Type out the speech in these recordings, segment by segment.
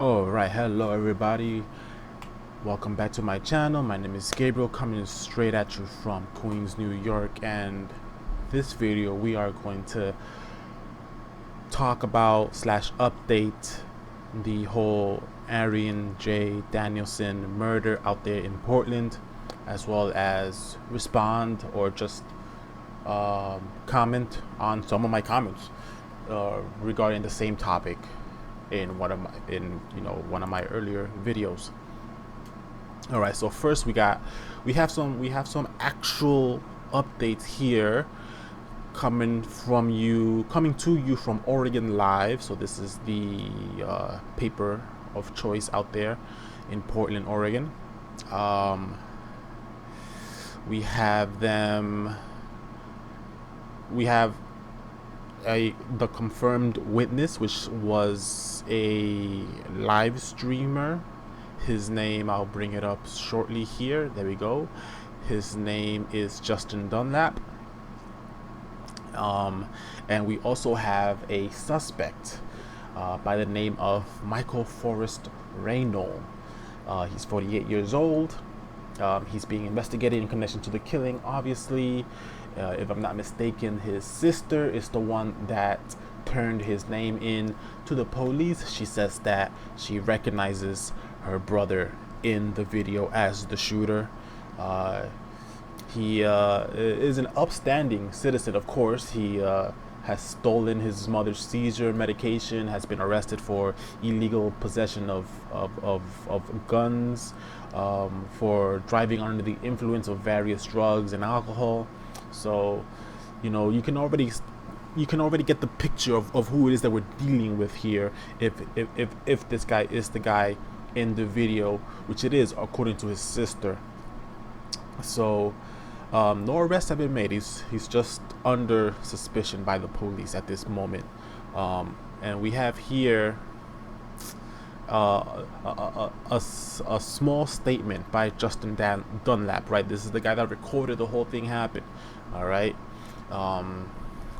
Alright, hello everybody. Welcome back to my channel. My name is Gabriel, coming straight at you from Queens, New York, and this video we are going to talk about / update the whole Arian J. Danielson murder out there in Portland, as well as respond or just comment on some of my comments regarding the same topic in one of my earlier videos. All right, so first we have some actual updates here coming to you from Oregon Live. So this is the paper of choice out there in Portland, Oregon. We have the confirmed witness, which was a live streamer. His name, I'll bring it up shortly here. There we go. His name is Justin Dunlap. And we also have a suspect by the name of Michael Forrest Reynolds. He's 48 years old. He's being investigated in connection to the killing, obviously. If I'm not mistaken, his sister is the one that turned his name in to the police. She says that she recognizes her brother in the video as the shooter. He is an upstanding citizen, of course. He has stolen his mother's seizure medication, has been arrested for illegal possession of guns, for driving under the influence of various drugs and alcohol. So, you can already get the picture of who it is that we're dealing with here. If this guy is the guy in the video, which it is according to his sister. So, no arrests have been made. He's just under suspicion by the police at this moment. And we have here a small statement by Justin Dunlap, right? This is the guy that recorded the whole thing happen. All right.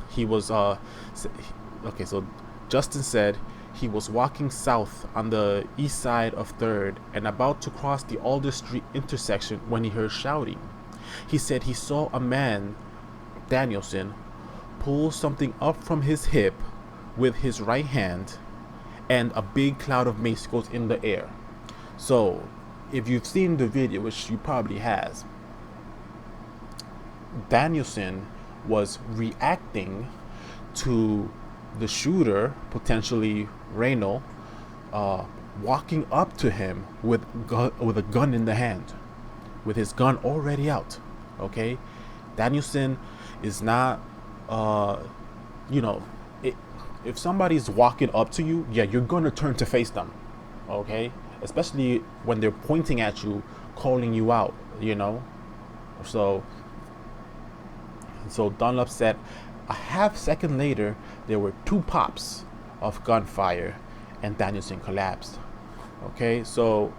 He was okay, so Justin said he was walking south on the east side of 3rd and about to cross the Alder Street intersection when he heard shouting. He said he saw a man, Danielson, pull something up from his hip with his right hand, and a big cloud of mace goes in the air. So, if you've seen the video, which you probably has, Danielson was reacting to the shooter, potentially Reynolds, walking up to him with a gun in the hand, with his gun already out. Okay, Danielson is not, if somebody's walking up to you, yeah, you're gonna turn to face them. Okay, especially when they're pointing at you, calling you out. So Dunlap said a half second later there were 2 pops of gunfire and Danielson collapsed. Okay, so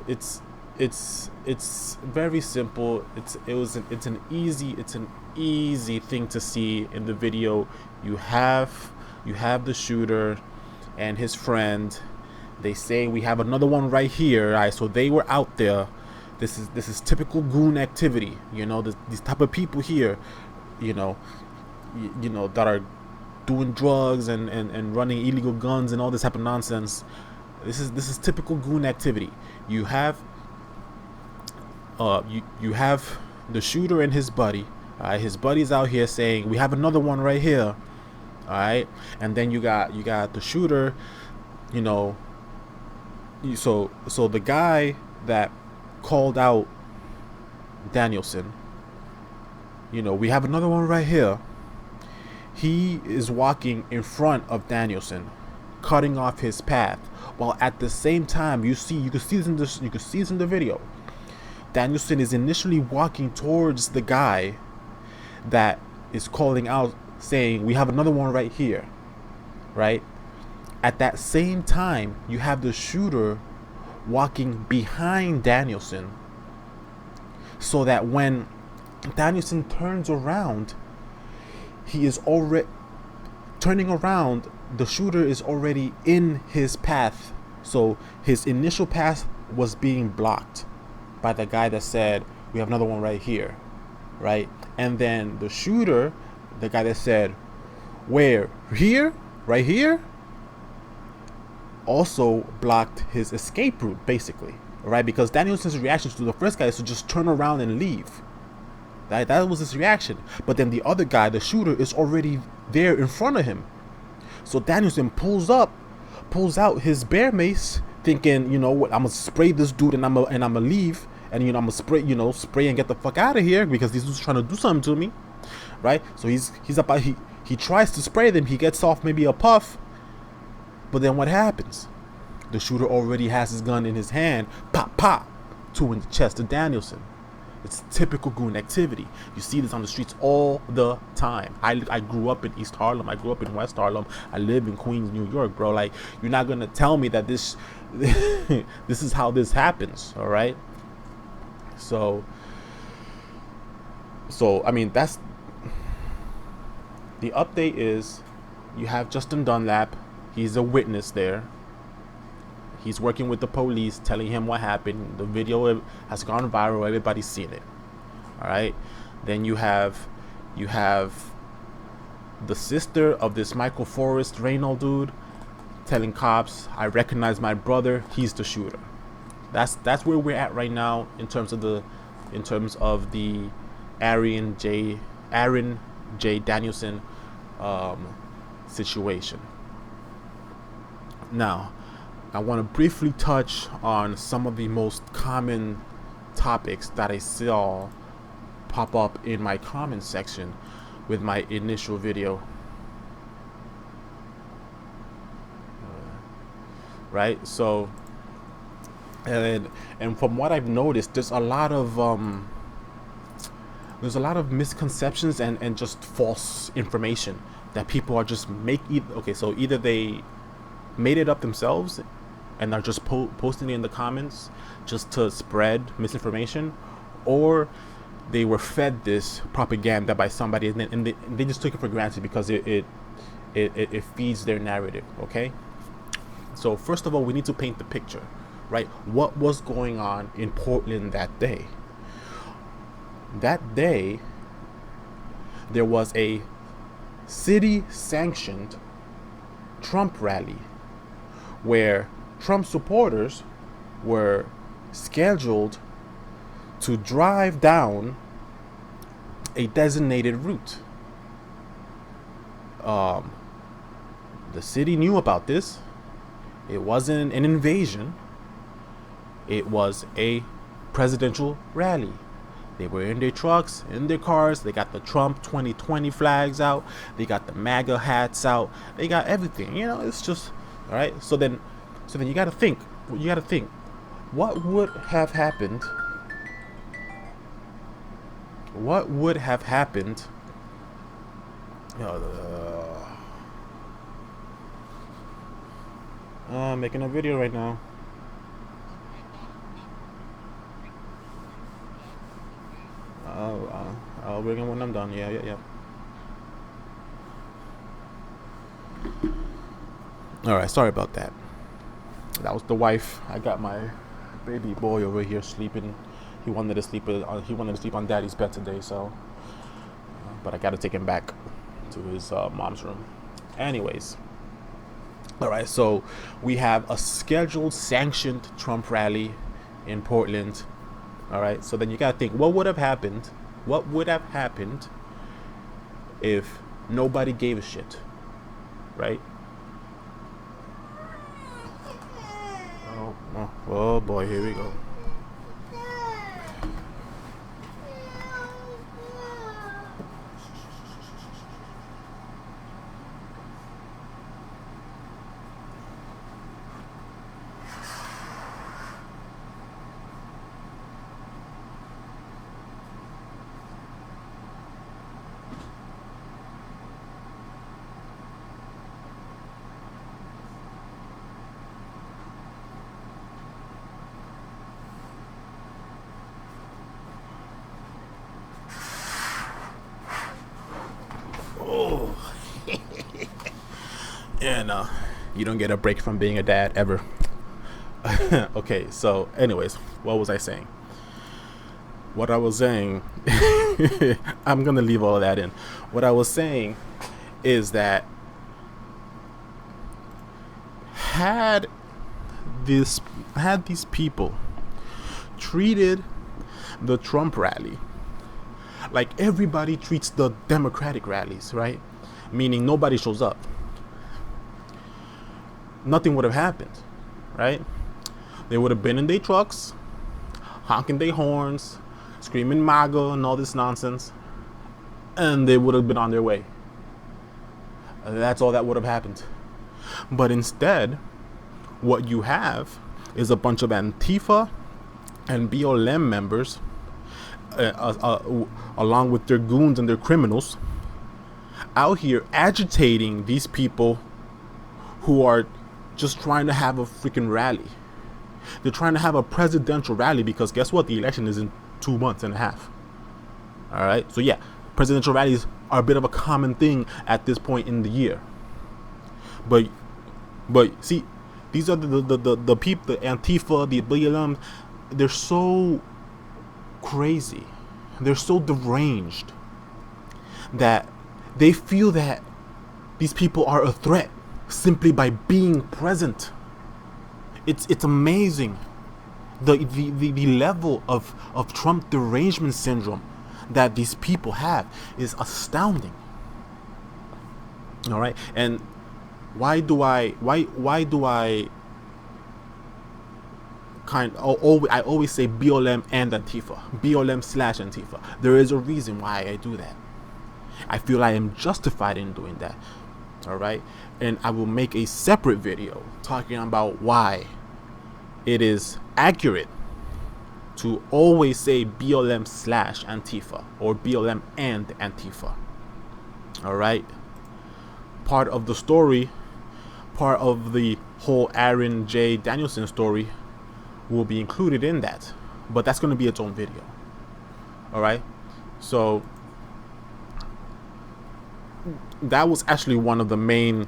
it's very simple. It's an easy thing to see in the video. You have the shooter and his friend. They say we have another one right here. Right, so they were out there. This is typical goon activity. These type of people here, that are doing drugs and running illegal guns and all this type of nonsense. This is typical goon activity. You have the shooter and his buddy. His buddy's out here saying we have another one right here. All right, and then you got the shooter. So the guy that called out Danielson, we have another one right here. He is walking in front of Danielson, cutting off his path, while at the same time you can see this in the video. Danielson is initially walking towards the guy that is calling out, saying we have another one right here, right? At that same time, you have the shooter walking behind Danielson, so that when Danielson turns around, he is already turning around. The shooter is already in his path, So his initial pass was being blocked by the guy that said, we have another one right here, right? And then the shooter, the guy that said, where? Here? Right here? Also blocked his escape route, basically, right? Because Danielson's reaction to the first guy is to just turn around and leave. That was his reaction. But then the other guy, the shooter, is already there in front of him. So Danielson pulls out his bear mace, thinking, you know what, I'm gonna spray this dude and I'm gonna leave, and you know I'm gonna spray and get the fuck out of here because this dude's trying to do something to me, right? So he tries to spray them. He gets off maybe a puff, but then what happens? The shooter already has his gun in his hand. Pop, pop, 2 in the chest of Danielson. It's typical goon activity. You see this on the streets all the time. I grew up in East Harlem. I grew up in West Harlem. I live in Queens, New York, bro. Like, you're not gonna tell me that this this is how this happens, all right? So I mean, that's the update. Is you have Justin Dunlap. He's a witness there. He's working with the police, telling him what happened. The video has gone viral. Everybody's seen it. All right. Then you have the sister of this Michael Forrest Reynolds dude telling cops, "I recognize my brother. He's the shooter." That's where we're at right now in terms of the Aaron J. Danielson situation. Now, I want to briefly touch on some of the most common topics that I saw pop up in my comment section with my initial video. Right? So, and from what I've noticed, there's a lot of misconceptions and just false information that people are just so either they made it up themselves and are just posting it in the comments just to spread misinformation, or they were fed this propaganda by somebody and they just took it for granted because it feeds their narrative. Okay, so first of all, we need to paint the picture, right? What was going on in Portland that day? That day, there was a city-sanctioned Trump rally where Trump supporters were scheduled to drive down a designated route. The city knew about this. It wasn't an invasion. It was a presidential rally. They were in their trucks, in their cars. They got the Trump 2020 flags out. They got the MAGA hats out. They got everything. You know, it's just, all right. So then you got to think. What would have happened? What would have happened? I'm making a video right now. I'll bring it when I'm done. Yeah. All right, sorry about that. That was the wife. I got my baby boy over here sleeping. He wanted to sleep on Daddy's bed today, so. But I got to take him back to his mom's room. Anyways. All right, so we have a scheduled, sanctioned Trump rally in Portland. All right, so then you got to think, what would have happened? What would have happened if nobody gave a shit, right? Oh boy, here we go. And you don't get a break from being a dad ever. Okay, so anyways, what was I saying? What I was saying, I'm gonna leave all of that in. What I was saying is that had this had these people treated the Trump rally like everybody treats the Democratic rallies, right? Meaning nobody shows up, nothing would have happened, right? They would have been in their trucks, honking their horns, screaming MAGA and all this nonsense, and they would have been on their way. That's all that would have happened. But instead, what you have is a bunch of Antifa and BLM members, along with their goons and their criminals, out here agitating these people who are just trying to have a freaking rally. They're trying to have a presidential rally because guess what? The election is in 2 months and a half. All right. So yeah, presidential rallies are a bit of a common thing at this point in the year. But see, these are the people, the Antifa, the BLM. They're so crazy. They're so deranged that they feel that these people are a threat simply by being present. It's amazing the level of Trump derangement syndrome that these people have is astounding. All right, and why do I I always say BLM and Antifa, BLM/Antifa. There is a reason why I do that. I feel I am justified in doing that. All right, and I will make a separate video talking about why it is accurate to always say BLM/Antifa or BLM and Antifa. All right, part of the story, part of the whole Aaron J. Danielson story will be included in that, but that's going to be its own video. All right, so that was actually one of the main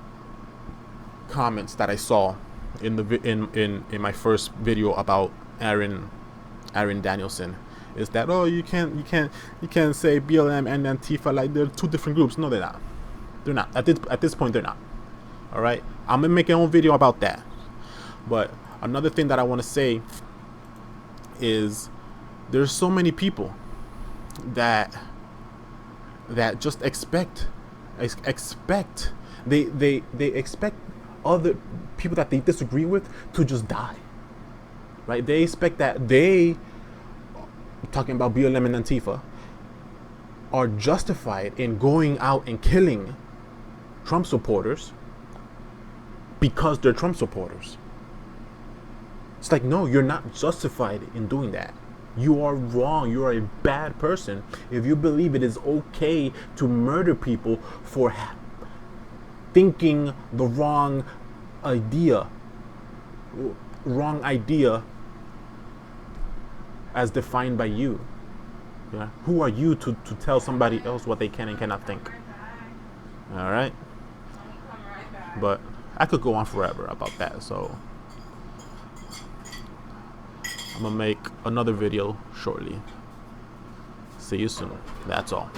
comments that I saw in the in my first video about Aaron Danielson, is that, oh, you can't say BLM and Antifa like they're two different groups. No, they're not. They're not. At this point, they're not. All right, I'm gonna make my own video about that. But another thing that I want to say is there's so many people that just expect they expect other people that they disagree with to just die, right? They expect that they, talking about BLM and Antifa, are justified in going out and killing Trump supporters because they're Trump supporters. It's like, no, you're not justified in doing that. You are wrong. You are a bad person if you believe it is okay to murder people for thinking the wrong idea as defined by you. Yeah? Who are you to tell somebody else what they can and cannot think? All right. But I could go on forever about that, so I'm gonna make another video shortly. See you soon. That's all.